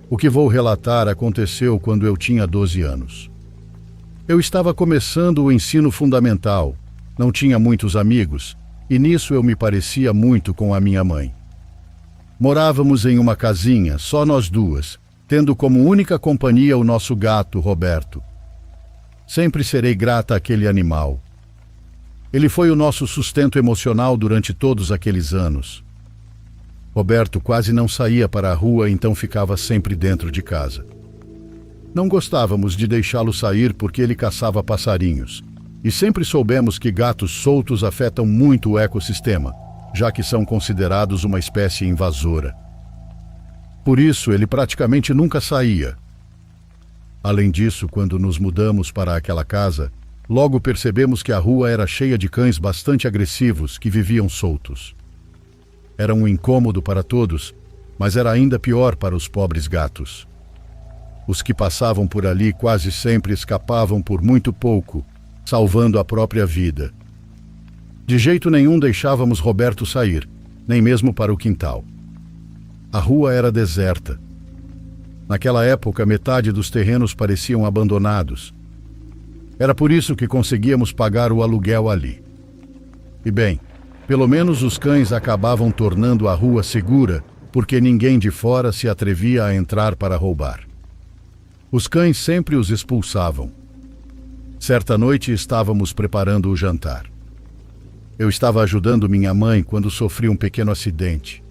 O que vou relatar aconteceu quando eu tinha 12 anos. Eu estava começando o ensino fundamental, não tinha muitos amigos, e nisso eu me parecia muito com a minha mãe. Morávamos em uma casinha, só nós duas, tendo como única companhia o nosso gato, Roberto. Sempre serei grata àquele animal. Ele foi o nosso sustento emocional durante todos aqueles anos. Roberto quase não saía para a rua, então ficava sempre dentro de casa. Não gostávamos de deixá-lo sair porque ele caçava passarinhos. E sempre soubemos que gatos soltos afetam muito o ecossistema, já que são considerados uma espécie invasora. Por isso, ele praticamente nunca saía. Além disso, quando nos mudamos para aquela casa, logo percebemos que a rua era cheia de cães bastante agressivos que viviam soltos. Era um incômodo para todos, mas era ainda pior para os pobres gatos. Os que passavam por ali quase sempre escapavam por muito pouco, salvando a própria vida. De jeito nenhum deixávamos Roberto sair, nem mesmo para o quintal. A rua era deserta. Naquela época, metade dos terrenos pareciam abandonados. Era por isso que conseguíamos pagar o aluguel ali. E bem, pelo menos os cães acabavam tornando a rua segura, porque ninguém de fora se atrevia a entrar para roubar. Os cães sempre os expulsavam. Certa noite estávamos preparando o jantar. Eu estava ajudando minha mãe quando sofri um pequeno acidente.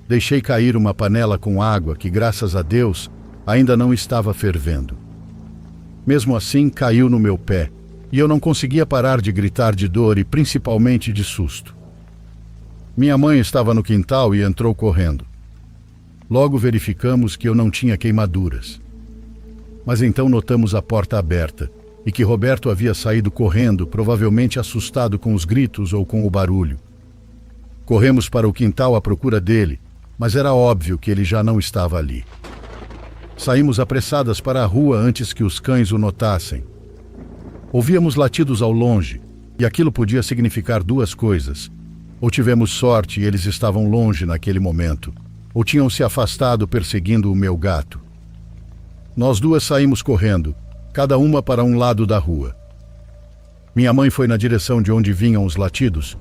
Deixei cair uma panela com água que, graças a Deus, ainda não estava fervendo. Mesmo assim, caiu no meu pé, e eu não conseguia parar de gritar de dor e principalmente de susto. Minha mãe estava no quintal e entrou correndo. Logo verificamos que eu não tinha queimaduras. Mas então notamos a porta aberta e que Roberto havia saído correndo, provavelmente assustado com os gritos ou com o barulho. Corremos para o quintal à procura dele, mas era óbvio que ele já não estava ali. Saímos apressadas para a rua antes que os cães o notassem. Ouvíamos latidos ao longe, e aquilo podia significar duas coisas. Ou tivemos sorte e eles estavam longe naquele momento, ou tinham se afastado perseguindo o meu gato. Nós duas saímos correndo, cada uma para um lado da rua. Minha mãe foi na direção de onde vinham os latidos,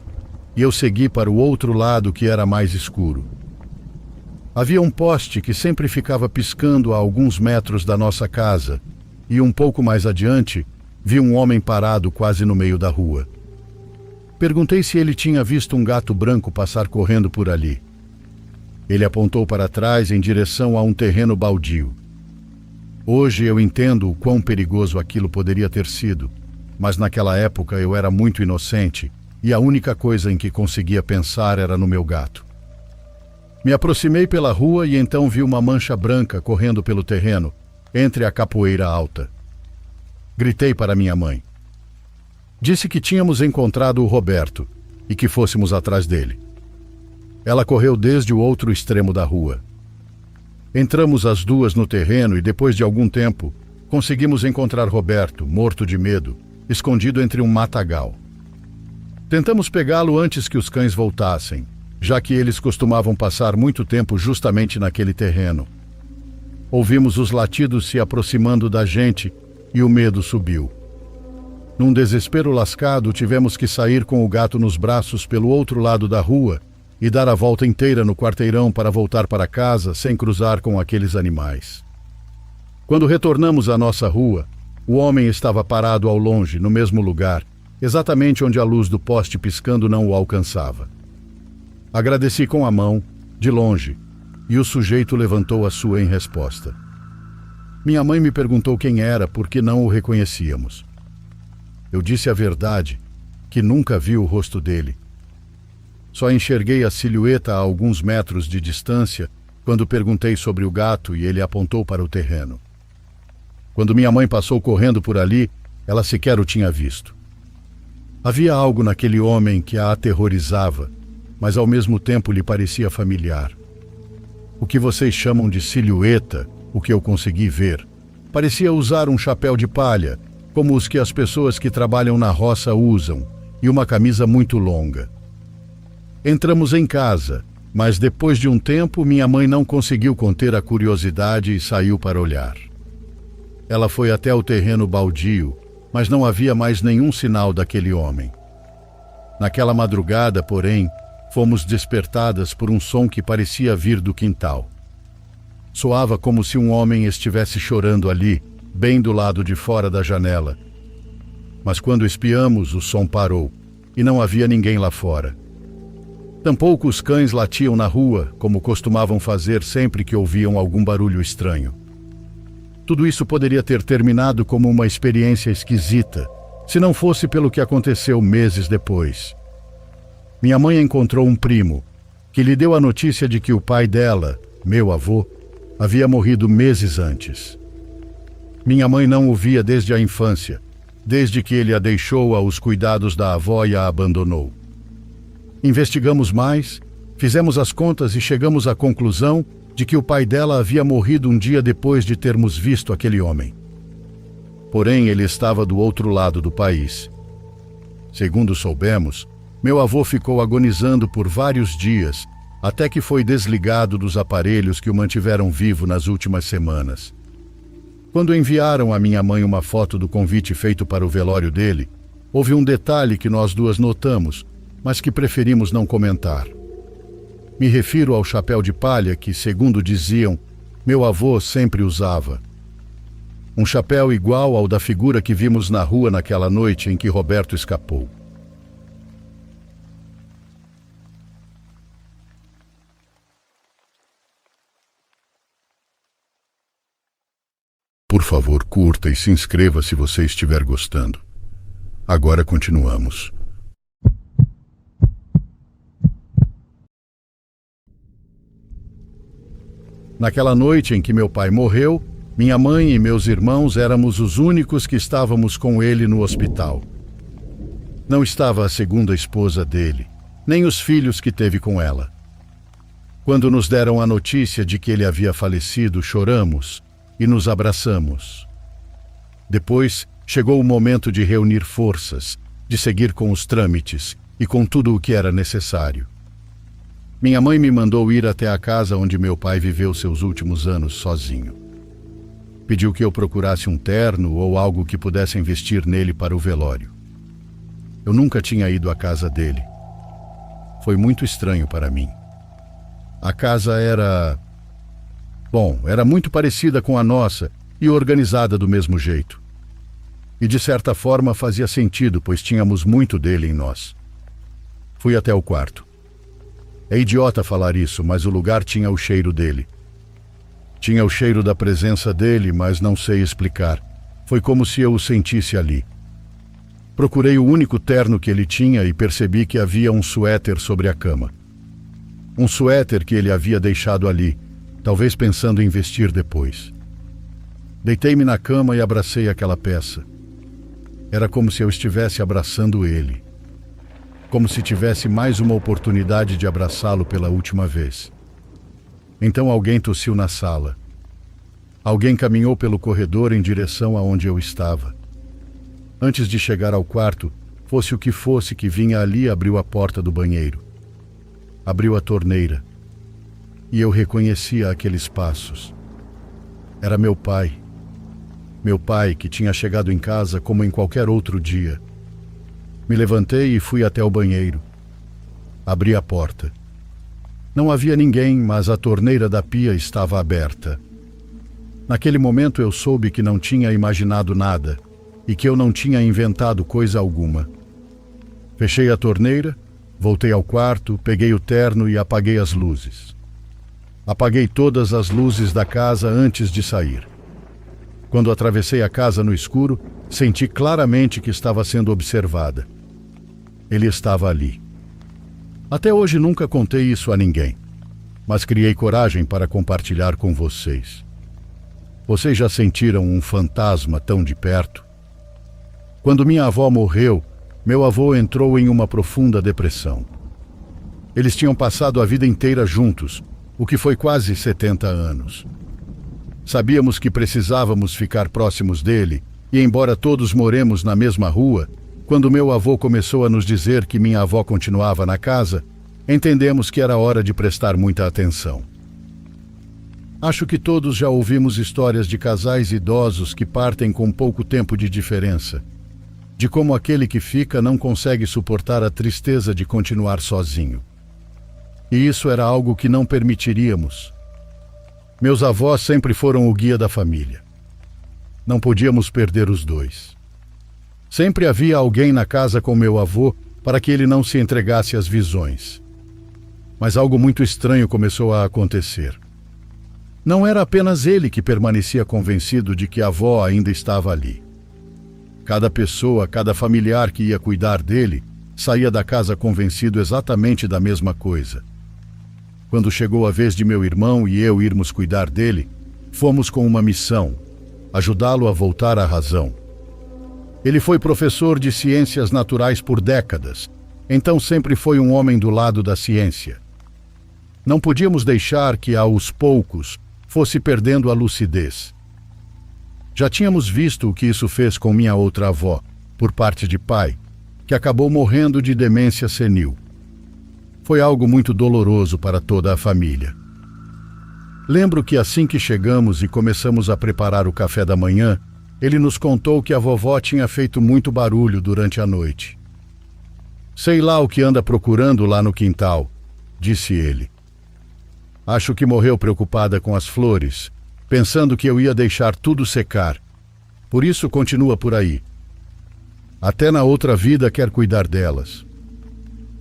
e eu segui para o outro lado que era mais escuro. Havia um poste que sempre ficava piscando a alguns metros da nossa casa, e um pouco mais adiante, vi um homem parado quase no meio da rua. Perguntei se ele tinha visto um gato branco passar correndo por ali. Ele apontou para trás em direção a um terreno baldio. Hoje eu entendo o quão perigoso aquilo poderia ter sido, mas naquela época eu era muito inocente e a única coisa em que conseguia pensar era no meu gato. Me aproximei pela rua e então vi uma mancha branca correndo pelo terreno, entre a capoeira alta. Gritei para minha mãe. Disse que tínhamos encontrado o Roberto e que fôssemos atrás dele. Ela correu desde o outro extremo da rua. Entramos as duas no terreno e depois de algum tempo, conseguimos encontrar Roberto, morto de medo, escondido entre um matagal. Tentamos pegá-lo antes que os cães voltassem, já que eles costumavam passar muito tempo justamente naquele terreno. Ouvimos os latidos se aproximando da gente e o medo subiu. Num desespero lascado, tivemos que sair com o gato nos braços pelo outro lado da rua e dar a volta inteira no quarteirão para voltar para casa sem cruzar com aqueles animais. Quando retornamos à nossa rua, o homem estava parado ao longe, no mesmo lugar, exatamente onde a luz do poste piscando não o alcançava. Agradeci com a mão, de longe, e o sujeito levantou a sua em resposta. Minha mãe me perguntou quem era porque não o reconhecíamos. Eu disse a verdade, que nunca vi o rosto dele. Só enxerguei a silhueta a alguns metros de distância quando perguntei sobre o gato e ele apontou para o terreno. Quando minha mãe passou correndo por ali, ela sequer o tinha visto. Havia algo naquele homem que a aterrorizava, mas ao mesmo tempo lhe parecia familiar. O que vocês chamam de silhueta, o que eu consegui ver, parecia usar um chapéu de palha, como os que as pessoas que trabalham na roça usam, e uma camisa muito longa. Entramos em casa, Mas depois de um tempo, minha mãe não conseguiu conter a curiosidade e saiu para olhar. Ela foi até o terreno baldio, mas não havia mais nenhum sinal daquele homem. Naquela madrugada, porém, fomos despertadas por um som que parecia vir do quintal. Soava como se um homem estivesse chorando ali, bem do lado de fora da janela. Mas quando espiamos, o som parou, e não havia ninguém lá fora. Tampouco os cães latiam na rua, como costumavam fazer sempre que ouviam algum barulho estranho. Tudo isso poderia ter terminado como uma experiência esquisita, se não fosse pelo que aconteceu meses depois. Minha mãe encontrou um primo, que lhe deu a notícia de que o pai dela, meu avô, havia morrido meses antes. Minha mãe não o via desde a infância, desde que ele a deixou aos cuidados da avó e a abandonou. Investigamos mais, fizemos as contas e chegamos à conclusão de que o pai dela havia morrido um dia depois de termos visto aquele homem. Porém, ele estava do outro lado do país. Segundo soubemos, meu avô ficou agonizando por vários dias, até que foi desligado dos aparelhos que o mantiveram vivo nas últimas semanas. Quando enviaram a minha mãe uma foto do convite feito para o velório dele, houve um detalhe que nós duas notamos, mas que preferimos não comentar. Me refiro ao chapéu de palha que, segundo diziam, meu avô sempre usava. Um chapéu igual ao da figura que vimos na rua naquela noite em que Roberto escapou. Por favor, curta e se inscreva se você estiver gostando. Agora continuamos. Naquela noite em que meu pai morreu, minha mãe e meus irmãos éramos os únicos que estávamos com ele no hospital. Não estava a segunda esposa dele, nem os filhos que teve com ela. Quando nos deram a notícia de que ele havia falecido, choramos e nos abraçamos. Depois chegou o momento de reunir forças, de seguir com os trâmites e com tudo o que era necessário. Minha mãe me mandou ir até a casa onde meu pai viveu seus últimos anos sozinho. Pediu que eu procurasse um terno ou algo que pudessem vestir nele para o velório. Eu nunca tinha ido à casa dele. Foi muito estranho para mim. A casa era muito parecida com a nossa e organizada do mesmo jeito. E de certa forma fazia sentido, pois tínhamos muito dele em nós. Fui até o quarto. É idiota falar isso, mas o lugar tinha o cheiro dele. Tinha o cheiro da presença dele, mas não sei explicar. Foi como se eu o sentisse ali. Procurei o único terno que ele tinha e percebi que havia um suéter sobre a cama. Um suéter que ele havia deixado ali, talvez pensando em vestir depois. Deitei-me na cama e abracei aquela peça. Era como se eu estivesse abraçando ele. Como se tivesse mais uma oportunidade de abraçá-lo pela última vez. Então alguém tossiu na sala. Alguém caminhou pelo corredor em direção aonde eu estava. Antes de chegar ao quarto, fosse o que fosse que vinha ali, abriu a porta do banheiro. Abriu a torneira. E eu reconhecia aqueles passos. Era meu pai. Meu pai que tinha chegado em casa como em qualquer outro dia. Me levantei e fui até o banheiro. Abri a porta. Não havia ninguém, mas a torneira da pia estava aberta. Naquele momento eu soube que não tinha imaginado nada e que eu não tinha inventado coisa alguma. Fechei a torneira, voltei ao quarto, peguei o terno e apaguei as luzes. Apaguei todas as luzes da casa antes de sair. Quando atravessei a casa no escuro, senti claramente que estava sendo observada. Ele estava ali. Até hoje nunca contei isso a ninguém, mas criei coragem para compartilhar com vocês. Vocês já sentiram um fantasma tão de perto? Quando minha avó morreu, meu avô entrou em uma profunda depressão. Eles tinham passado a vida inteira juntos, o que foi quase 70 anos. Sabíamos que precisávamos ficar próximos dele, e embora todos moremos na mesma rua, quando meu avô começou a nos dizer que minha avó continuava na casa, entendemos que era hora de prestar muita atenção. Acho que todos já ouvimos histórias de casais idosos que partem com pouco tempo de diferença, de como aquele que fica não consegue suportar a tristeza de continuar sozinho. E isso era algo que não permitiríamos. Meus avós sempre foram o guia da família. Não podíamos perder os dois. Sempre havia alguém na casa com meu avô para que ele não se entregasse às visões. Mas algo muito estranho começou a acontecer. Não era apenas ele que permanecia convencido de que a avó ainda estava ali. Cada pessoa, cada familiar que ia cuidar dele, saía da casa convencido exatamente da mesma coisa. Quando chegou a vez de meu irmão e eu irmos cuidar dele, fomos com uma missão: ajudá-lo a voltar à razão. Ele foi professor de ciências naturais por décadas, então sempre foi um homem do lado da ciência. Não podíamos deixar que, aos poucos, fosse perdendo a lucidez. Já tínhamos visto o que isso fez com minha outra avó, por parte de pai, que acabou morrendo de demência senil. Foi algo muito doloroso para toda a família. Lembro que assim que chegamos e começamos a preparar o café da manhã, ele nos contou que a vovó tinha feito muito barulho durante a noite. "Sei lá o que anda procurando lá no quintal", disse ele. "Acho que morreu preocupada com as flores, pensando que eu ia deixar tudo secar. Por isso continua por aí. Até na outra vida quer cuidar delas."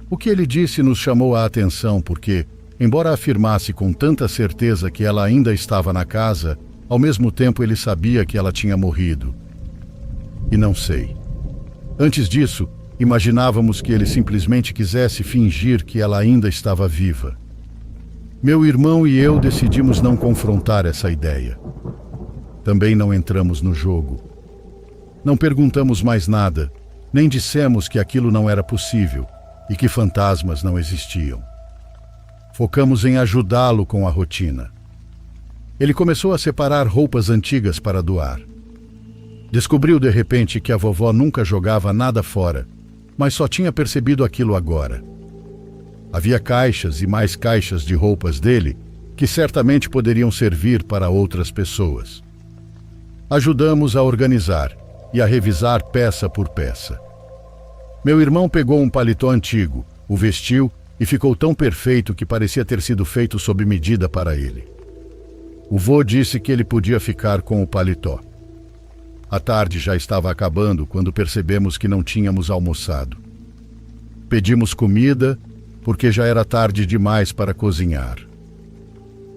O que ele disse nos chamou a atenção porque, embora afirmasse com tanta certeza que ela ainda estava na casa, ao mesmo tempo ele sabia que ela tinha morrido. E não sei. Antes disso, imaginávamos que ele simplesmente quisesse fingir que ela ainda estava viva. Meu irmão e eu decidimos não confrontar essa ideia. Também não entramos no jogo. Não perguntamos mais nada, nem dissemos que aquilo não era possível e que fantasmas não existiam. Focamos em ajudá-lo com a rotina. Ele começou a separar roupas antigas para doar. Descobriu de repente que a vovó nunca jogava nada fora, mas só tinha percebido aquilo agora. Havia caixas e mais caixas de roupas dele que certamente poderiam servir para outras pessoas. Ajudamos a organizar e a revisar peça por peça. Meu irmão pegou um paletó antigo, o vestiu e ficou tão perfeito que parecia ter sido feito sob medida para ele. O vô disse que ele podia ficar com o paletó. A tarde já estava acabando quando percebemos que não tínhamos almoçado. Pedimos comida, porque já era tarde demais para cozinhar.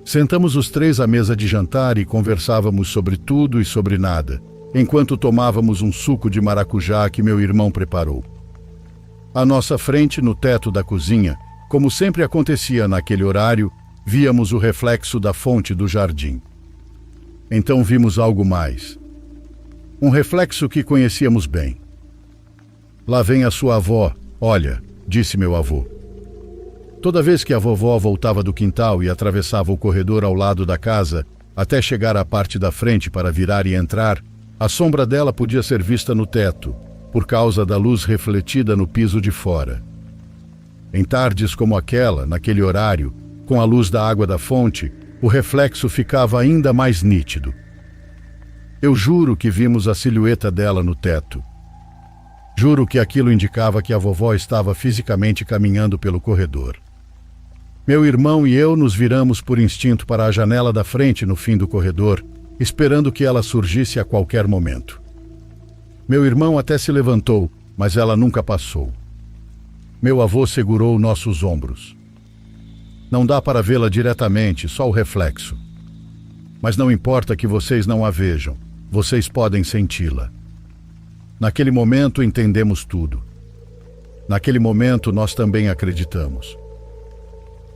Sentamos os três à mesa de jantar e conversávamos sobre tudo e sobre nada, enquanto tomávamos um suco de maracujá que meu irmão preparou. À nossa frente, no teto da cozinha, como sempre acontecia naquele horário, víamos o reflexo da fonte do jardim. Então vimos algo mais. Um reflexo que conhecíamos bem. "Lá vem a sua avó, olha", disse meu avô. Toda vez que a vovó voltava do quintal e atravessava o corredor ao lado da casa, até chegar à parte da frente para virar e entrar, a sombra dela podia ser vista no teto, por causa da luz refletida no piso de fora. Em tardes como aquela, naquele horário, com a luz da água da fonte, o reflexo ficava ainda mais nítido. Eu juro que vimos a silhueta dela no teto. Juro que aquilo indicava que a vovó estava fisicamente caminhando pelo corredor. Meu irmão e eu nos viramos por instinto para a janela da frente no fim do corredor, esperando que ela surgisse a qualquer momento. Meu irmão até se levantou, mas ela nunca passou. Meu avô segurou nossos ombros. "Não dá para vê-la diretamente, só o reflexo. Mas não importa que vocês não a vejam, vocês podem senti-la." Naquele momento entendemos tudo. Naquele momento nós também acreditamos.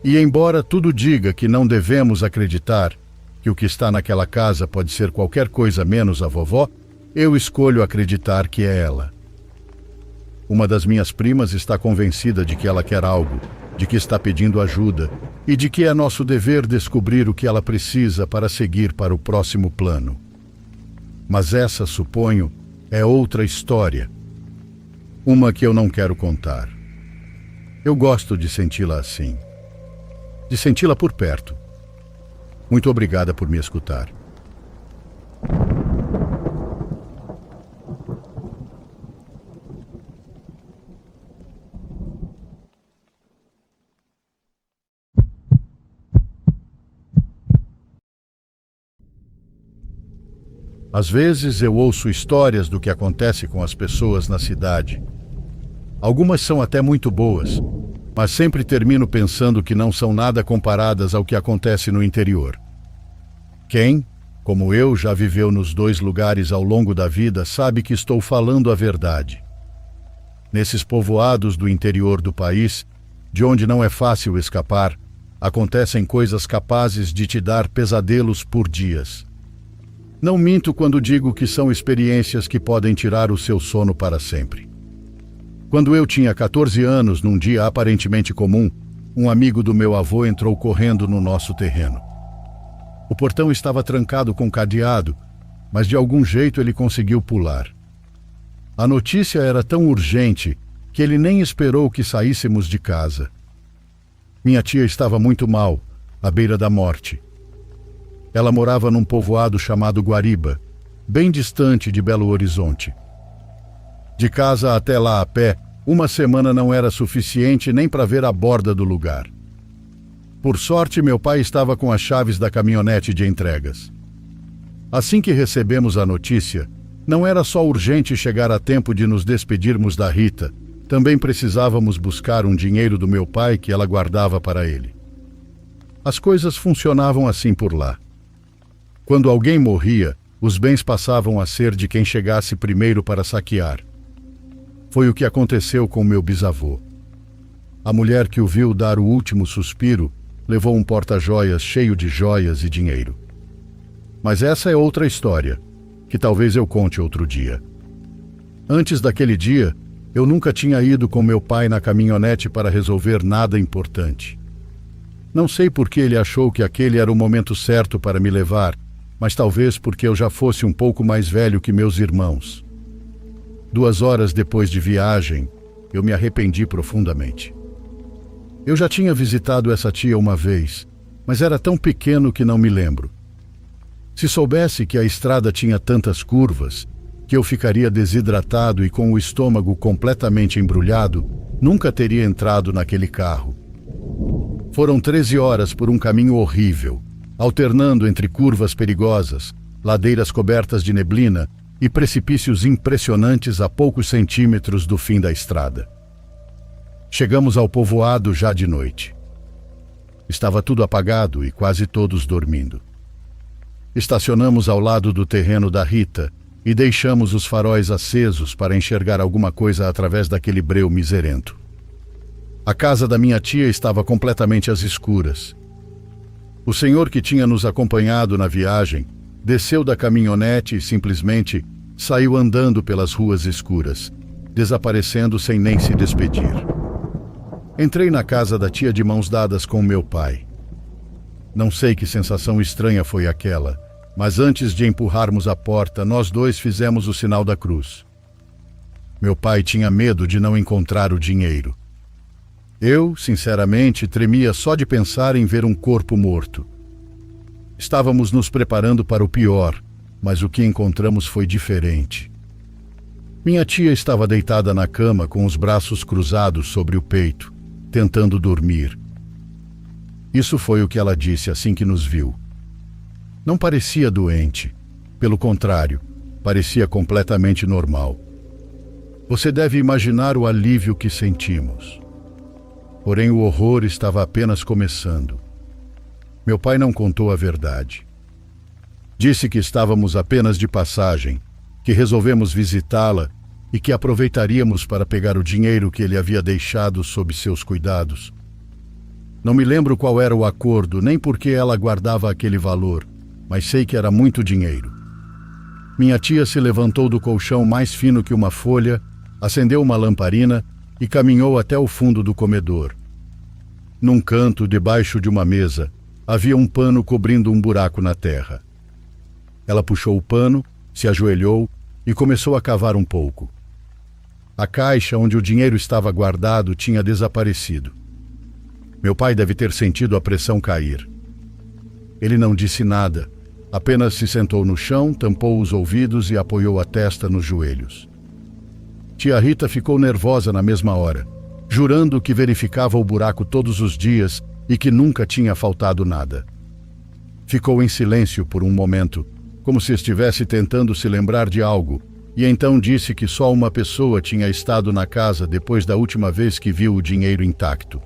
E embora tudo diga que não devemos acreditar, que o que está naquela casa pode ser qualquer coisa menos a vovó, eu escolho acreditar que é ela. Uma das minhas primas está convencida de que ela quer algo, de que está pedindo ajuda e de que é nosso dever descobrir o que ela precisa para seguir para o próximo plano. Mas essa, suponho, é outra história. Uma que eu não quero contar. Eu gosto de senti-la assim, de senti-la por perto. Muito obrigada por me escutar. Às vezes eu ouço histórias do que acontece com as pessoas na cidade. Algumas são até muito boas, mas sempre termino pensando que não são nada comparadas ao que acontece no interior. Quem, como eu, já viveu nos dois lugares ao longo da vida, sabe que estou falando a verdade. Nesses povoados do interior do país, de onde não é fácil escapar, acontecem coisas capazes de te dar pesadelos por dias. Não minto quando digo que são experiências que podem tirar o seu sono para sempre. Quando eu tinha 14 anos, num dia aparentemente comum, um amigo do meu avô entrou correndo no nosso terreno. O portão estava trancado com cadeado, mas de algum jeito ele conseguiu pular. A notícia era tão urgente que ele nem esperou que saíssemos de casa. Minha tia estava muito mal, à beira da morte. Ela morava num povoado chamado Guariba, bem distante de Belo Horizonte. De casa até lá a pé, uma semana não era suficiente nem para ver a borda do lugar. Por sorte, meu pai estava com as chaves da caminhonete de entregas. Assim que recebemos a notícia, não era só urgente chegar a tempo de nos despedirmos da Rita, também precisávamos buscar um dinheiro do meu pai que ela guardava para ele. As coisas funcionavam assim por lá. Quando alguém morria, os bens passavam a ser de quem chegasse primeiro para saquear. Foi o que aconteceu com meu bisavô. A mulher que o viu dar o último suspiro levou um porta-joias cheio de joias e dinheiro. Mas essa é outra história, que talvez eu conte outro dia. Antes daquele dia, eu nunca tinha ido com meu pai na caminhonete para resolver nada importante. Não sei por que ele achou que aquele era o momento certo para me levar, mas talvez porque eu já fosse um pouco mais velho que meus irmãos. 2 horas depois de viagem, eu me arrependi profundamente. Eu já tinha visitado essa tia uma vez, mas era tão pequeno que não me lembro. Se soubesse que a estrada tinha tantas curvas, que eu ficaria desidratado e com o estômago completamente embrulhado, nunca teria entrado naquele carro. Foram 13 horas por um caminho horrível, alternando entre curvas perigosas, ladeiras cobertas de neblina e precipícios impressionantes a poucos centímetros do fim da estrada. Chegamos ao povoado já de noite. Estava tudo apagado e quase todos dormindo. Estacionamos ao lado do terreno da Rita e deixamos os faróis acesos para enxergar alguma coisa através daquele breu miserento. A casa da minha tia estava completamente às escuras. O senhor que tinha nos acompanhado na viagem desceu da caminhonete e simplesmente saiu andando pelas ruas escuras, desaparecendo sem nem se despedir. Entrei na casa da tia de mãos dadas com meu pai. Não sei que sensação estranha foi aquela, mas antes de empurrarmos a porta, nós dois fizemos o sinal da cruz. Meu pai tinha medo de não encontrar o dinheiro. Eu, sinceramente, tremia só de pensar em ver um corpo morto. Estávamos nos preparando para o pior, mas o que encontramos foi diferente. Minha tia estava deitada na cama com os braços cruzados sobre o peito, tentando dormir. Isso foi o que ela disse assim que nos viu. Não parecia doente. Pelo contrário, parecia completamente normal. Você deve imaginar o alívio que sentimos. Porém, o horror estava apenas começando. Meu pai não contou a verdade. Disse que estávamos apenas de passagem, que resolvemos visitá-la e que aproveitaríamos para pegar o dinheiro que ele havia deixado sob seus cuidados. Não me lembro qual era o acordo, nem por que ela guardava aquele valor, mas sei que era muito dinheiro. Minha tia se levantou do colchão mais fino que uma folha, acendeu uma lamparina e caminhou até o fundo do comedor. Num canto, debaixo de uma mesa, havia um pano cobrindo um buraco na terra. Ela puxou o pano, se ajoelhou e começou a cavar um pouco. A caixa onde o dinheiro estava guardado tinha desaparecido. Meu pai deve ter sentido a pressão cair. Ele não disse nada, apenas se sentou no chão, tampou os ouvidos e apoiou a testa nos joelhos. Tia Rita ficou nervosa na mesma hora, jurando que verificava o buraco todos os dias e que nunca tinha faltado nada. Ficou em silêncio por um momento, como se estivesse tentando se lembrar de algo, e então disse que só uma pessoa tinha estado na casa depois da última vez que viu o dinheiro intacto.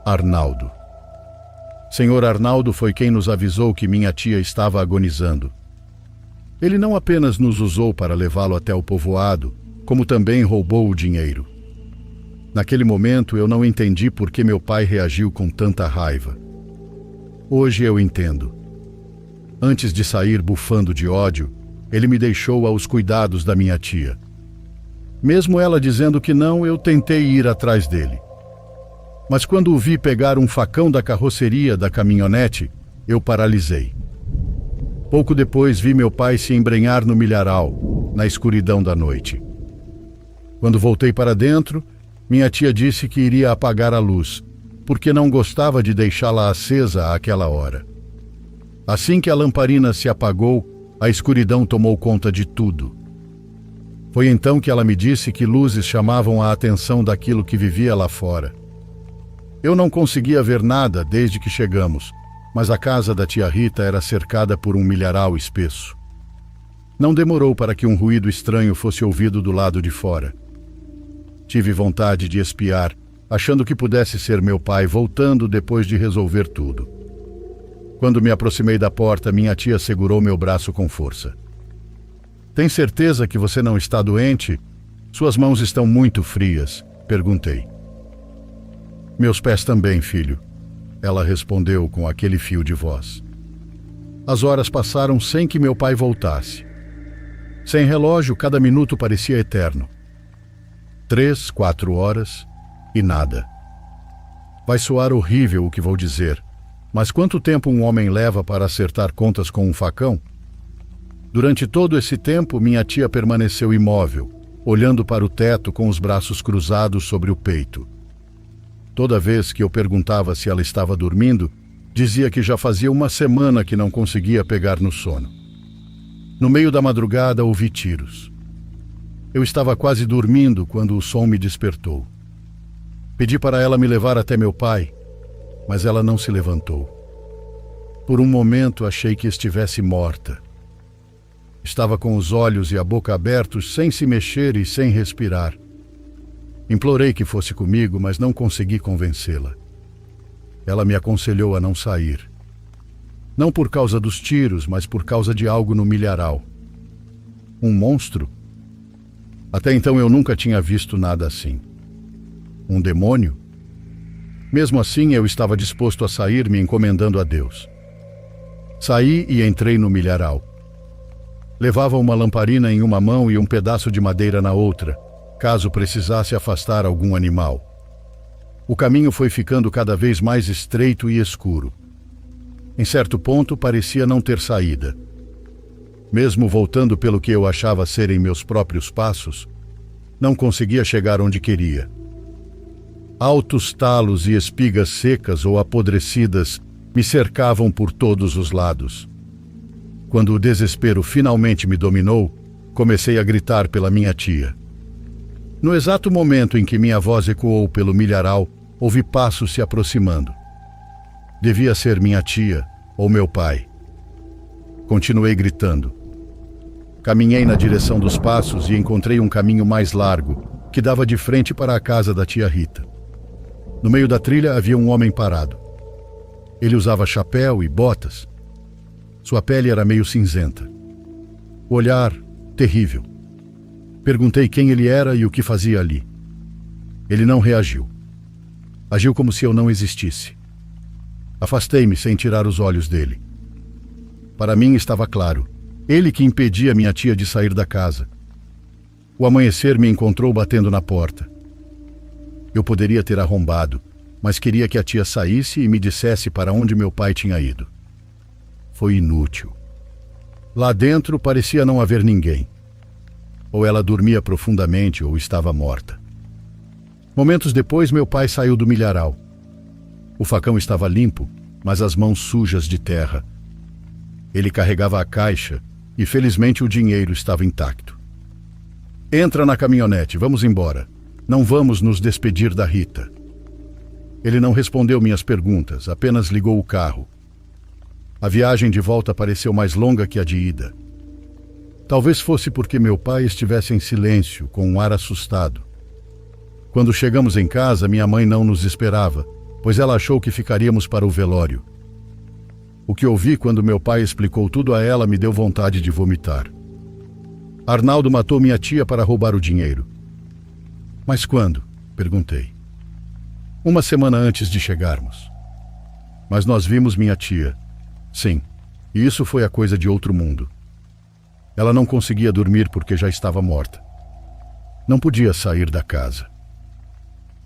Arnaldo. Senhor Arnaldo foi quem nos avisou que minha tia estava agonizando. Ele não apenas nos usou para levá-lo até o povoado, como também roubou o dinheiro. Naquele momento eu não entendi por que meu pai reagiu com tanta raiva. Hoje eu entendo. Antes de sair bufando de ódio, ele me deixou aos cuidados da minha tia. Mesmo ela dizendo que não, eu tentei ir atrás dele. Mas quando o vi pegar um facão da carroceria da caminhonete, eu paralisei. Pouco depois vi meu pai se embrenhar no milharal, na escuridão da noite. Quando voltei para dentro, minha tia disse que iria apagar a luz, porque não gostava de deixá-la acesa àquela hora. Assim que a lamparina se apagou, a escuridão tomou conta de tudo. Foi então que ela me disse que luzes chamavam a atenção daquilo que vivia lá fora. Eu não conseguia ver nada desde que chegamos, mas a casa da tia Rita era cercada por um milharal espesso. Não demorou para que um ruído estranho fosse ouvido do lado de fora. Tive vontade de espiar, achando que pudesse ser meu pai voltando depois de resolver tudo. Quando me aproximei da porta, minha tia segurou meu braço com força. "Tem certeza que você não está doente? Suas mãos estão muito frias", perguntei. "Meus pés também, filho", ela respondeu com aquele fio de voz. As horas passaram sem que meu pai voltasse. Sem relógio, cada minuto parecia eterno. 3, 4 horas e nada. Vai soar horrível o que vou dizer, mas quanto tempo um homem leva para acertar contas com um facão? Durante todo esse tempo, minha tia permaneceu imóvel, olhando para o teto com os braços cruzados sobre o peito. Toda vez que eu perguntava se ela estava dormindo, dizia que já fazia uma semana que não conseguia pegar no sono. No meio da madrugada, ouvi tiros. Eu estava quase dormindo quando o som me despertou. Pedi para ela me levar até meu pai, mas ela não se levantou. Por um momento achei que estivesse morta. Estava com os olhos e a boca abertos, sem se mexer e sem respirar. Implorei que fosse comigo, mas não consegui convencê-la. Ela me aconselhou a não sair. Não por causa dos tiros, mas por causa de algo no milharal. Um monstro? Até então eu nunca tinha visto nada assim. Um demônio? Mesmo assim, eu estava disposto a sair, me encomendando a Deus. Saí e entrei no milharal. Levava uma lamparina em uma mão e um pedaço de madeira na outra, caso precisasse afastar algum animal. O caminho foi ficando cada vez mais estreito e escuro. Em certo ponto, parecia não ter saída. Mesmo voltando pelo que eu achava serem meus próprios passos, não conseguia chegar onde queria. Altos talos e espigas secas ou apodrecidas me cercavam por todos os lados. Quando o desespero finalmente me dominou, comecei a gritar pela minha tia. No exato momento em que minha voz ecoou pelo milharal, ouvi passos se aproximando. Devia ser minha tia ou meu pai. Continuei gritando. Caminhei na direção dos passos e encontrei um caminho mais largo, que dava de frente para a casa da tia Rita. No meio da trilha havia um homem parado. Ele usava chapéu e botas. Sua pele era meio cinzenta. O olhar, terrível. Perguntei quem ele era e o que fazia ali. Ele não reagiu. Agiu como se eu não existisse. Afastei-me sem tirar os olhos dele. Para mim estava claro. Ele que impedia minha tia de sair da casa. O amanhecer me encontrou batendo na porta. Eu poderia ter arrombado, mas queria que a tia saísse e me dissesse para onde meu pai tinha ido. Foi inútil. Lá dentro parecia não haver ninguém. ou ela dormia profundamente ou estava morta. Momentos depois, meu pai saiu do milharal. O facão estava limpo, mas as mãos sujas de terra. Ele carregava a caixa e, felizmente, o dinheiro estava intacto. Entra na caminhonete, vamos embora. Não vamos nos despedir da Rita. Ele não respondeu minhas perguntas, apenas ligou o carro. A viagem de volta pareceu mais longa que a de ida. Talvez fosse porque meu pai estivesse em silêncio, com um ar assustado. Quando chegamos em casa, minha mãe não nos esperava, pois ela achou que ficaríamos para o velório. O que ouvi quando meu pai explicou tudo a ela me deu vontade de vomitar. Arnaldo matou minha tia para roubar o dinheiro. Mas quando? Perguntei. Uma semana antes de chegarmos. Mas nós vimos minha tia. Sim, e isso foi a coisa de outro mundo. Ela não conseguia dormir porque já estava morta. Não podia sair da casa.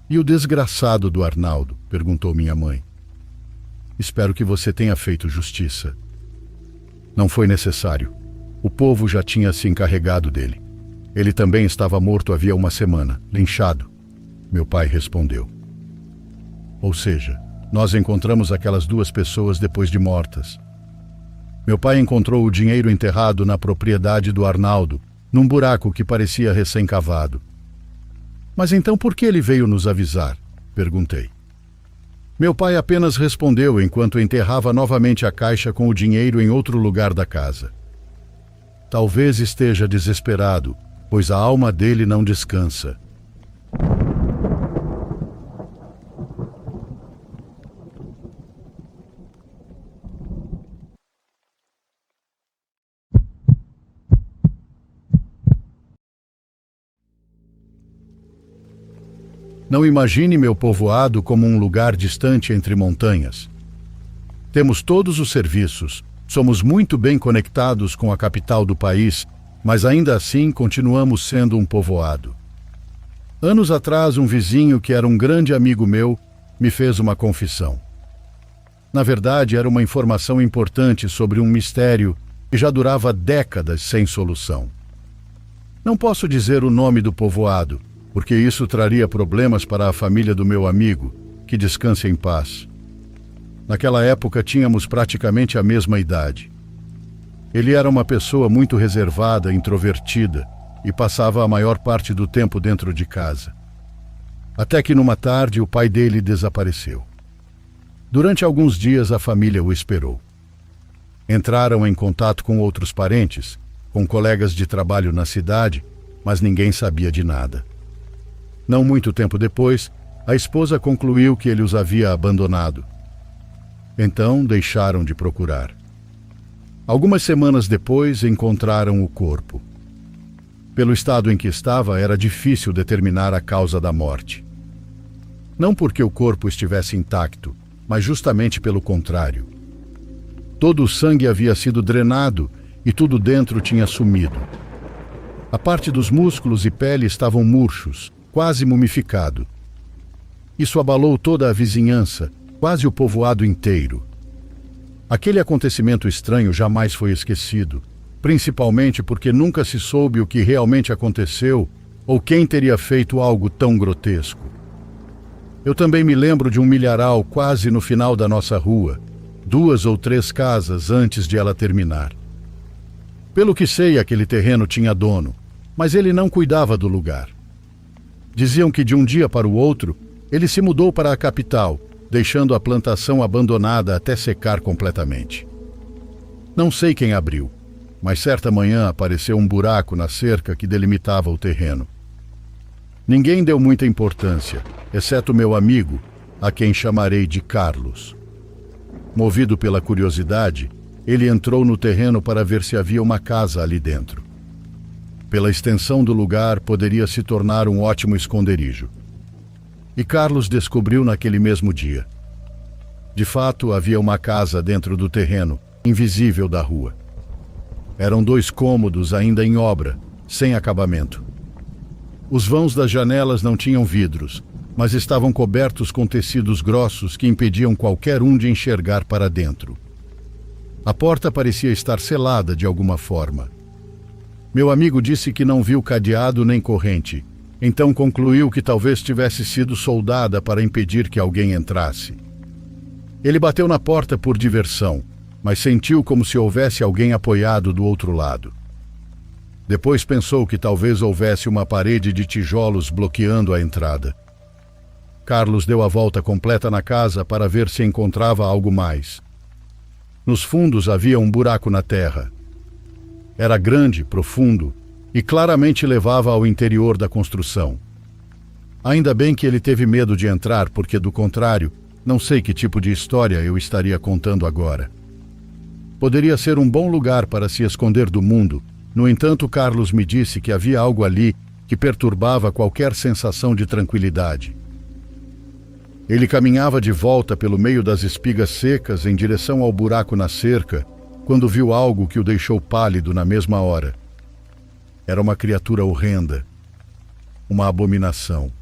E o desgraçado do Arnaldo? Perguntou minha mãe. Espero que você tenha feito justiça. Não foi necessário. O povo já tinha se encarregado dele. Ele também estava morto havia uma semana, linchado. Meu pai respondeu. Ou seja, nós encontramos aquelas duas pessoas depois de mortas. Meu pai encontrou o dinheiro enterrado na propriedade do Arnaldo, num buraco que parecia recém-cavado. Mas então por que ele veio nos avisar? Perguntei. Meu pai apenas respondeu enquanto enterrava novamente a caixa com o dinheiro em outro lugar da casa. Talvez esteja desesperado, pois a alma dele não descansa. Não imagine meu povoado como um lugar distante entre montanhas. Temos todos os serviços, somos muito bem conectados com a capital do país, mas ainda assim continuamos sendo um povoado. Anos atrás, um vizinho que era um grande amigo meu me fez uma confissão. Na verdade, era uma informação importante sobre um mistério que já durava décadas sem solução. Não posso dizer o nome do povoado, porque isso traria problemas para a família do meu amigo, que descanse em paz. Naquela época tínhamos praticamente a mesma idade. Ele era uma pessoa muito reservada, introvertida, e passava a maior parte do tempo dentro de casa. Até que numa tarde o pai dele desapareceu. Durante alguns dias a família o esperou. Entraram em contato com outros parentes, com colegas de trabalho na cidade, mas ninguém sabia de nada. Não muito tempo depois, a esposa concluiu que ele os havia abandonado. Então deixaram de procurar. Algumas semanas depois encontraram o corpo. Pelo estado em que estava, era difícil determinar a causa da morte. Não porque o corpo estivesse intacto, mas justamente pelo contrário. Todo o sangue havia sido drenado e tudo dentro tinha sumido. A parte dos músculos e pele estavam murchos, quase mumificado. Isso abalou toda a vizinhança, quase o povoado inteiro. Aquele acontecimento estranho jamais foi esquecido, principalmente porque nunca se soube o que realmente aconteceu ou quem teria feito algo tão grotesco. Eu também me lembro de um milharal quase no final da nossa rua, 2 ou 3 casas antes de ela terminar. Pelo que sei, aquele terreno tinha dono, mas ele não cuidava do lugar. Diziam que de um dia para o outro, ele se mudou para a capital, deixando a plantação abandonada até secar completamente. Não sei quem abriu, mas certa manhã apareceu um buraco na cerca que delimitava o terreno. Ninguém deu muita importância, exceto meu amigo, a quem chamarei de Carlos. Movido pela curiosidade, ele entrou no terreno para ver se havia uma casa ali dentro. Pela extensão do lugar, poderia se tornar um ótimo esconderijo. E Carlos descobriu naquele mesmo dia. De fato, havia uma casa dentro do terreno, invisível da rua. Eram 2 cômodos ainda em obra, sem acabamento. Os vãos das janelas não tinham vidros, mas estavam cobertos com tecidos grossos que impediam qualquer um de enxergar para dentro. A porta parecia estar selada de alguma forma. Meu amigo disse que não viu cadeado nem corrente, então concluiu que talvez tivesse sido soldada para impedir que alguém entrasse. Ele bateu na porta por diversão, mas sentiu como se houvesse alguém apoiado do outro lado. Depois pensou que talvez houvesse uma parede de tijolos bloqueando a entrada. Carlos deu a volta completa na casa para ver se encontrava algo mais. Nos fundos havia um buraco na terra. Era grande, profundo, e claramente levava ao interior da construção. Ainda bem que ele teve medo de entrar, porque, do contrário, não sei que tipo de história eu estaria contando agora. Poderia ser um bom lugar para se esconder do mundo. No entanto, Carlos me disse que havia algo ali que perturbava qualquer sensação de tranquilidade. Ele caminhava de volta pelo meio das espigas secas em direção ao buraco na cerca, quando viu algo que o deixou pálido na mesma hora. Era uma criatura horrenda, uma abominação.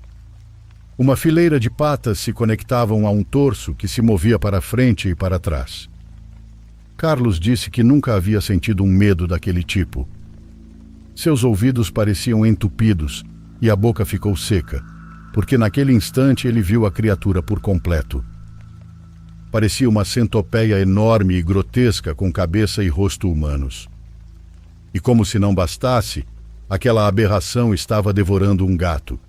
Uma fileira de patas se conectavam a um torso que se movia para frente e para trás. Carlos disse que nunca havia sentido um medo daquele tipo. Seus ouvidos pareciam entupidos e a boca ficou seca, porque naquele instante ele viu a criatura por completo. Parecia uma centopeia enorme e grotesca com cabeça e rosto humanos. E como se não bastasse, aquela aberração estava devorando um gato.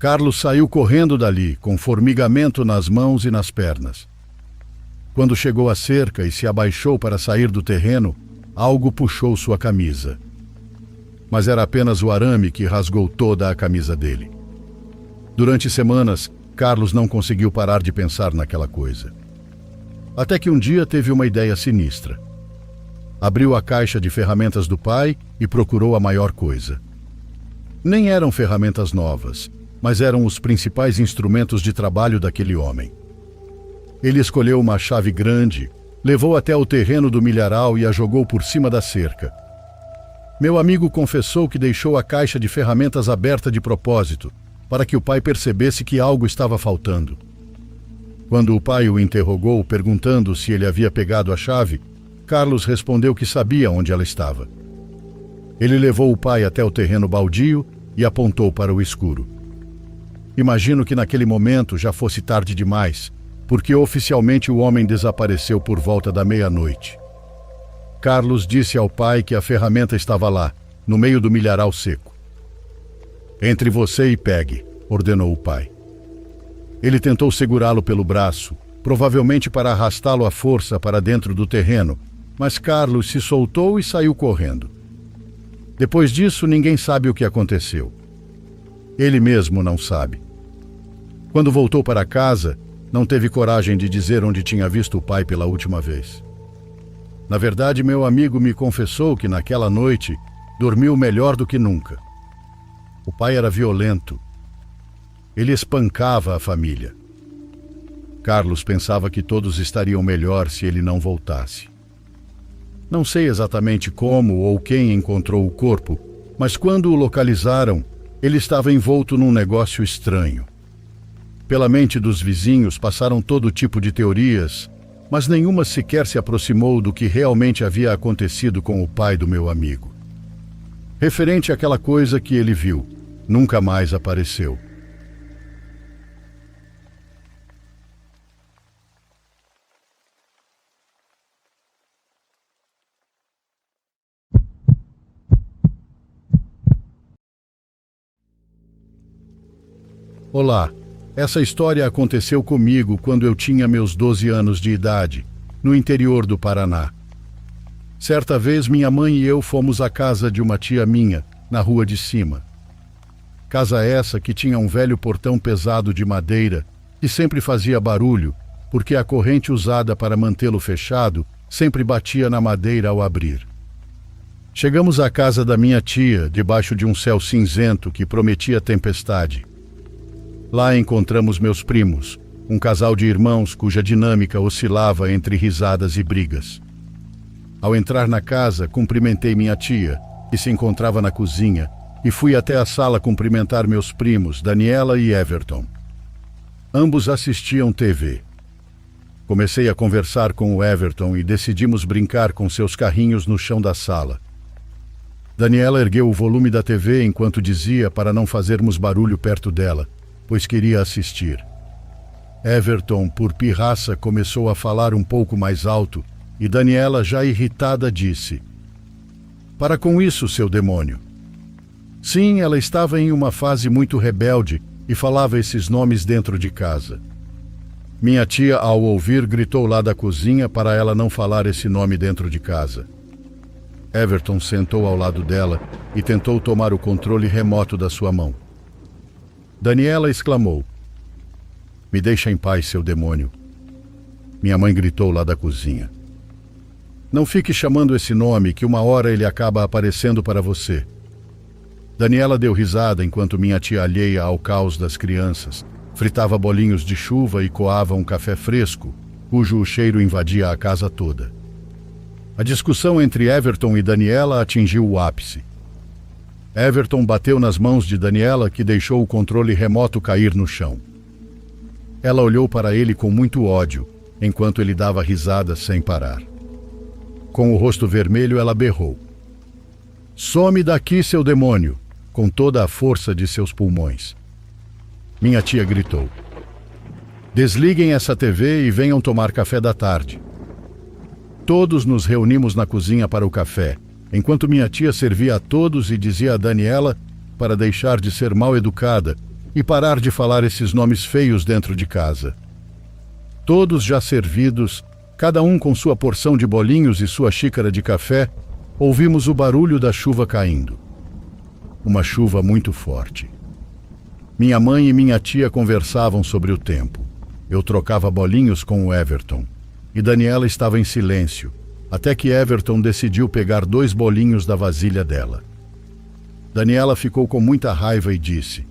Carlos saiu correndo dali, com formigamento nas mãos e nas pernas. Quando chegou à cerca e se abaixou para sair do terreno, algo puxou sua camisa. Mas era apenas o arame que rasgou toda a camisa dele. Durante semanas, Carlos não conseguiu parar de pensar naquela coisa. Até que um dia teve uma ideia sinistra. Abriu a caixa de ferramentas do pai e procurou a maior coisa. Nem eram ferramentas novas, mas eram os principais instrumentos de trabalho daquele homem. Ele escolheu uma chave grande, levou até o terreno do milharal e a jogou por cima da cerca. Meu amigo confessou que deixou a caixa de ferramentas aberta de propósito, para que o pai percebesse que algo estava faltando. Quando o pai o interrogou, perguntando se ele havia pegado a chave, Carlos respondeu que sabia onde ela estava. Ele levou o pai até o terreno baldio e apontou para o escuro. Imagino que naquele momento já fosse tarde demais, porque oficialmente o homem desapareceu por volta da meia-noite. Carlos disse ao pai que a ferramenta estava lá, no meio do milharal seco. "Entre você e pegue", ordenou o pai. Ele tentou segurá-lo pelo braço, provavelmente para arrastá-lo à força para dentro do terreno, mas Carlos se soltou e saiu correndo. Depois disso, ninguém sabe o que aconteceu. Ele mesmo não sabe. Quando voltou para casa, não teve coragem de dizer onde tinha visto o pai pela última vez. Na verdade, meu amigo me confessou que naquela noite dormiu melhor do que nunca. O pai era violento. Ele espancava a família. Carlos pensava que todos estariam melhor se ele não voltasse. Não sei exatamente como ou quem encontrou o corpo, mas quando o localizaram, ele estava envolto num negócio estranho. Pela mente dos vizinhos passaram todo tipo de teorias, mas nenhuma sequer se aproximou do que realmente havia acontecido com o pai do meu amigo. Referente àquela coisa que ele viu, nunca mais apareceu. Olá, essa história aconteceu comigo quando eu tinha meus 12 anos de idade, no interior do Paraná. Certa vez minha mãe e eu fomos à casa de uma tia minha, na rua de cima. Casa essa que tinha um velho portão pesado de madeira que sempre fazia barulho, porque a corrente usada para mantê-lo fechado sempre batia na madeira ao abrir. Chegamos à casa da minha tia, debaixo de um céu cinzento que prometia tempestade. Lá encontramos meus primos, um casal de irmãos cuja dinâmica oscilava entre risadas e brigas. Ao entrar na casa, cumprimentei minha tia, que se encontrava na cozinha, e fui até a sala cumprimentar meus primos, Daniela e Everton. Ambos assistiam TV. Comecei a conversar com o Everton e decidimos brincar com seus carrinhos no chão da sala. Daniela ergueu o volume da TV enquanto dizia para não fazermos barulho perto dela, pois queria assistir. Everton, por pirraça, começou a falar um pouco mais alto e Daniela, já irritada, disse: "Para com isso, seu demônio." Sim, ela estava em uma fase muito rebelde e falava esses nomes dentro de casa. Minha tia, ao ouvir, gritou lá da cozinha para ela não falar esse nome dentro de casa. Everton sentou ao lado dela e tentou tomar o controle remoto da sua mão. Daniela exclamou: "Me deixa em paz, seu demônio." Minha mãe gritou lá da cozinha: "Não fique chamando esse nome, que uma hora ele acaba aparecendo para você." Daniela deu risada enquanto minha tia, alheia ao caos das crianças, fritava bolinhos de chuva e coava um café fresco, cujo cheiro invadia a casa toda. A discussão entre Everton e Daniela atingiu o ápice. Everton bateu nas mãos de Daniela, que deixou o controle remoto cair no chão. Ela olhou para ele com muito ódio, enquanto ele dava risadas sem parar. Com o rosto vermelho, ela berrou: "Some daqui, seu demônio!" com toda a força de seus pulmões. Minha tia gritou: "Desliguem essa TV e venham tomar café da tarde." Todos nos reunimos na cozinha para o café, enquanto minha tia servia a todos e dizia a Daniela para deixar de ser mal educada e parar de falar esses nomes feios dentro de casa. Todos já servidos, cada um com sua porção de bolinhos e sua xícara de café, ouvimos o barulho da chuva caindo. Uma chuva muito forte. Minha mãe e minha tia conversavam sobre o tempo. Eu trocava bolinhos com o Everton. E Daniela estava em silêncio, até que Everton decidiu pegar 2 bolinhos da vasilha dela. Daniela ficou com muita raiva e disse: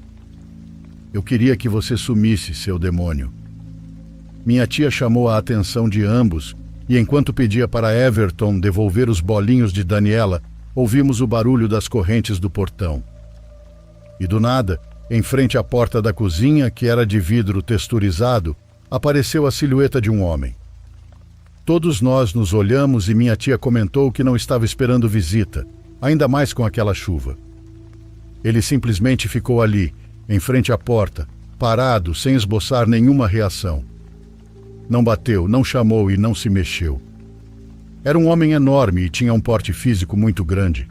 "Eu queria que você sumisse, seu demônio." Minha tia chamou a atenção de ambos e, enquanto pedia para Everton devolver os bolinhos de Daniela, ouvimos o barulho das correntes do portão. E do nada, em frente à porta da cozinha, que era de vidro texturizado, apareceu a silhueta de um homem. Todos nós nos olhamos e minha tia comentou que não estava esperando visita, ainda mais com aquela chuva. Ele simplesmente ficou ali, em frente à porta, parado, sem esboçar nenhuma reação. Não bateu, não chamou e não se mexeu. Era um homem enorme e tinha um porte físico muito grande.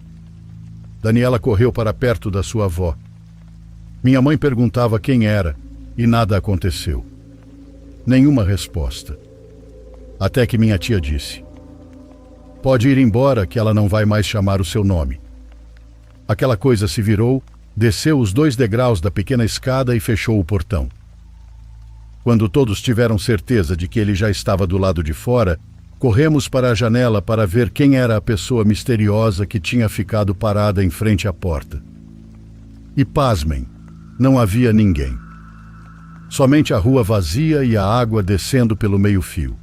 Daniela correu para perto da sua avó. Minha mãe perguntava quem era e nada aconteceu. Nenhuma resposta. Até que minha tia disse: "Pode ir embora, que ela não vai mais chamar o seu nome." Aquela coisa se virou, desceu os 2 degraus da pequena escada e fechou o portão. Quando todos tiveram certeza de que ele já estava do lado de fora, corremos para a janela para ver quem era a pessoa misteriosa que tinha ficado parada em frente à porta. E pasmem, não havia ninguém. Somente a rua vazia e a água descendo pelo meio-fio.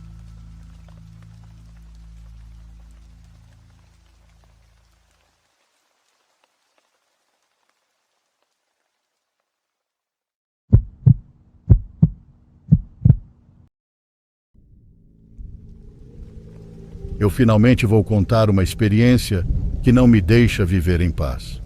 Eu finalmente vou contar uma experiência que não me deixa viver em paz.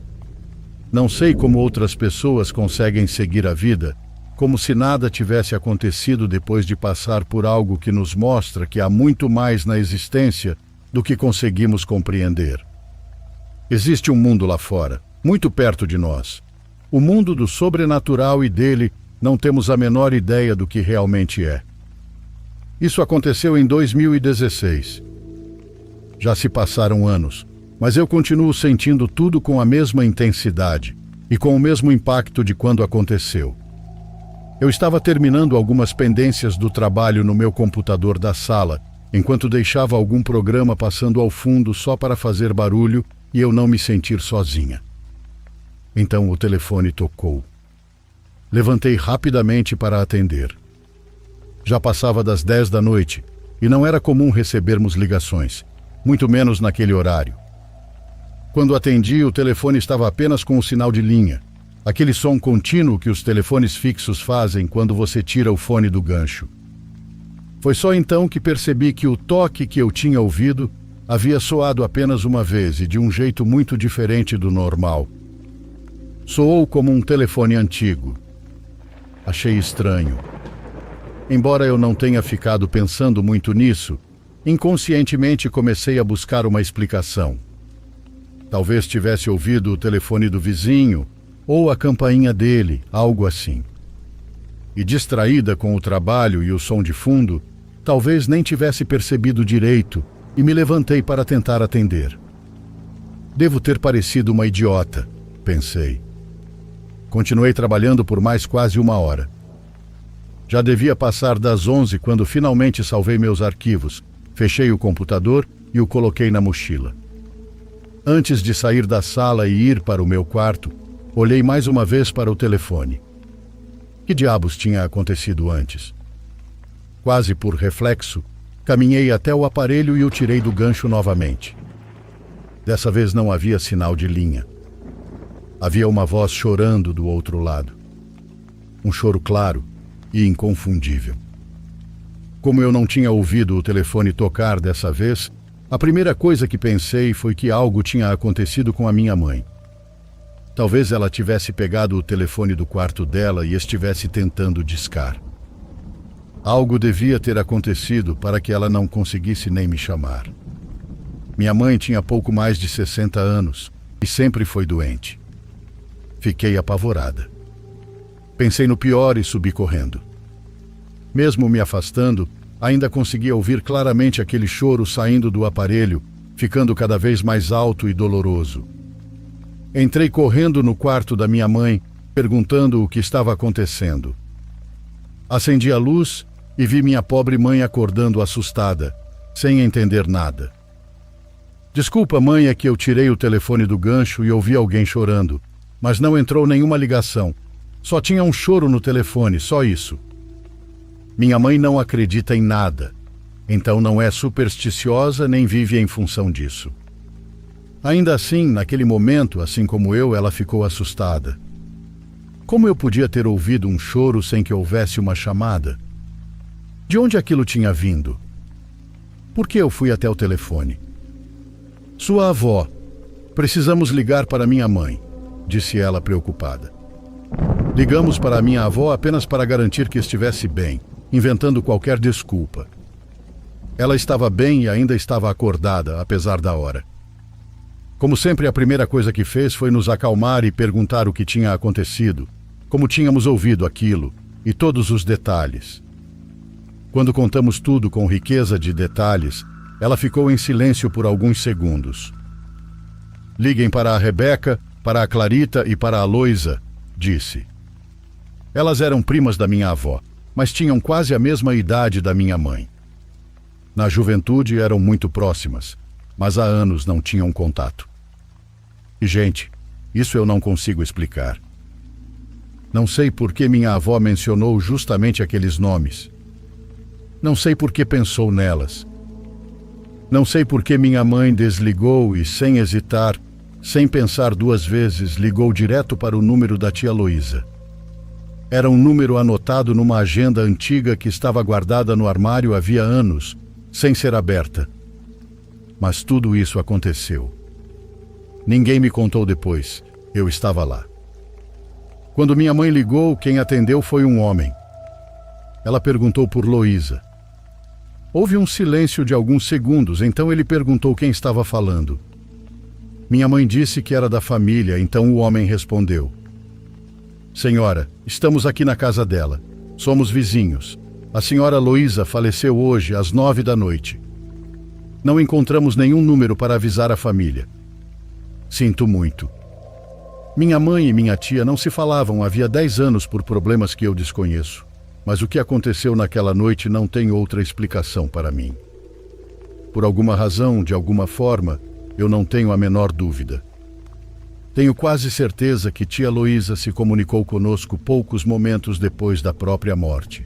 Não sei como outras pessoas conseguem seguir a vida, como se nada tivesse acontecido depois de passar por algo que nos mostra que há muito mais na existência do que conseguimos compreender. Existe um mundo lá fora, muito perto de nós. O mundo do sobrenatural, e dele não temos a menor ideia do que realmente é. Isso aconteceu em 2016. Já se passaram anos, mas eu continuo sentindo tudo com a mesma intensidade e com o mesmo impacto de quando aconteceu. Eu estava terminando algumas pendências do trabalho no meu computador da sala, enquanto deixava algum programa passando ao fundo só para fazer barulho e eu não me sentir sozinha. Então o telefone tocou. Levantei rapidamente para atender. Já passava das 10 da noite e não era comum recebermos ligações, muito menos naquele horário. Quando atendi, o telefone estava apenas com o sinal de linha, aquele som contínuo que os telefones fixos fazem quando você tira o fone do gancho. Foi só então que percebi que o toque que eu tinha ouvido havia soado apenas uma vez e de um jeito muito diferente do normal. Soou como um telefone antigo. Achei estranho. Embora eu não tenha ficado pensando muito nisso, inconscientemente comecei a buscar uma explicação. Talvez tivesse ouvido o telefone do vizinho ou a campainha dele, algo assim. E distraída com o trabalho e o som de fundo, talvez nem tivesse percebido direito e me levantei para tentar atender. Devo ter parecido uma idiota, pensei. Continuei trabalhando por mais quase 1 hora. Já devia passar das 11 quando finalmente salvei meus arquivos, fechei o computador e o coloquei na mochila. Antes de sair da sala e ir para o meu quarto, olhei mais uma vez para o telefone. Que diabos tinha acontecido antes? Quase por reflexo, caminhei até o aparelho e o tirei do gancho novamente. Dessa vez não havia sinal de linha. Havia uma voz chorando do outro lado. Um choro claro e inconfundível. Como eu não tinha ouvido o telefone tocar dessa vez, a primeira coisa que pensei foi que algo tinha acontecido com a minha mãe. Talvez ela tivesse pegado o telefone do quarto dela e estivesse tentando discar. Algo devia ter acontecido para que ela não conseguisse nem me chamar. Minha mãe tinha pouco mais de 60 anos e sempre foi doente. Fiquei apavorada. Pensei no pior e subi correndo. Mesmo me afastando, ainda conseguia ouvir claramente aquele choro saindo do aparelho, ficando cada vez mais alto e doloroso. Entrei correndo no quarto da minha mãe, perguntando o que estava acontecendo. Acendi a luz e vi minha pobre mãe acordando assustada, sem entender nada. Desculpa, mãe, é que eu tirei o telefone do gancho e ouvi alguém chorando, mas não entrou nenhuma ligação. Só tinha um choro no telefone, só isso. Minha mãe não acredita em nada, então não é supersticiosa nem vive em função disso. Ainda assim, naquele momento, assim como eu, ela ficou assustada. Como eu podia ter ouvido um choro sem que houvesse uma chamada? De onde aquilo tinha vindo? Por que eu fui até o telefone? Sua avó. Precisamos ligar para minha mãe, disse ela preocupada. Ligamos para a minha avó apenas para garantir que estivesse bem, inventando qualquer desculpa. Ela estava bem e ainda estava acordada, apesar da hora. Como sempre, a primeira coisa que fez foi nos acalmar e perguntar o que tinha acontecido, como tínhamos ouvido aquilo, e todos os detalhes. Quando contamos tudo com riqueza de detalhes, ela ficou em silêncio por alguns segundos. Liguem para a Rebeca, para a Clarita e para a Loisa, disse. Elas eram primas da minha avó, mas tinham quase a mesma idade da minha mãe. Na juventude eram muito próximas, mas há anos não tinham contato. E, gente, isso eu não consigo explicar. Não sei por que minha avó mencionou justamente aqueles nomes. Não sei por que pensou nelas. Não sei por que minha mãe desligou e, sem hesitar, sem pensar 2 vezes, ligou direto para o número da tia Loísa. Era um número anotado numa agenda antiga que estava guardada no armário havia anos, sem ser aberta. Mas tudo isso aconteceu. Ninguém me contou depois. Eu estava lá. Quando minha mãe ligou, quem atendeu foi um homem. Ela perguntou por Loísa. Houve um silêncio de alguns segundos, então ele perguntou quem estava falando. Minha mãe disse que era da família, então o homem respondeu. Senhora, estamos aqui na casa dela. Somos vizinhos. A senhora Loísa faleceu hoje, às 9 da noite. Não encontramos nenhum número para avisar a família. Sinto muito. Minha mãe e minha tia não se falavam havia 10 anos por problemas que eu desconheço. Mas o que aconteceu naquela noite não tem outra explicação para mim. Por alguma razão, de alguma forma, eu não tenho a menor dúvida. Tenho quase certeza que tia Loísa se comunicou conosco poucos momentos depois da própria morte.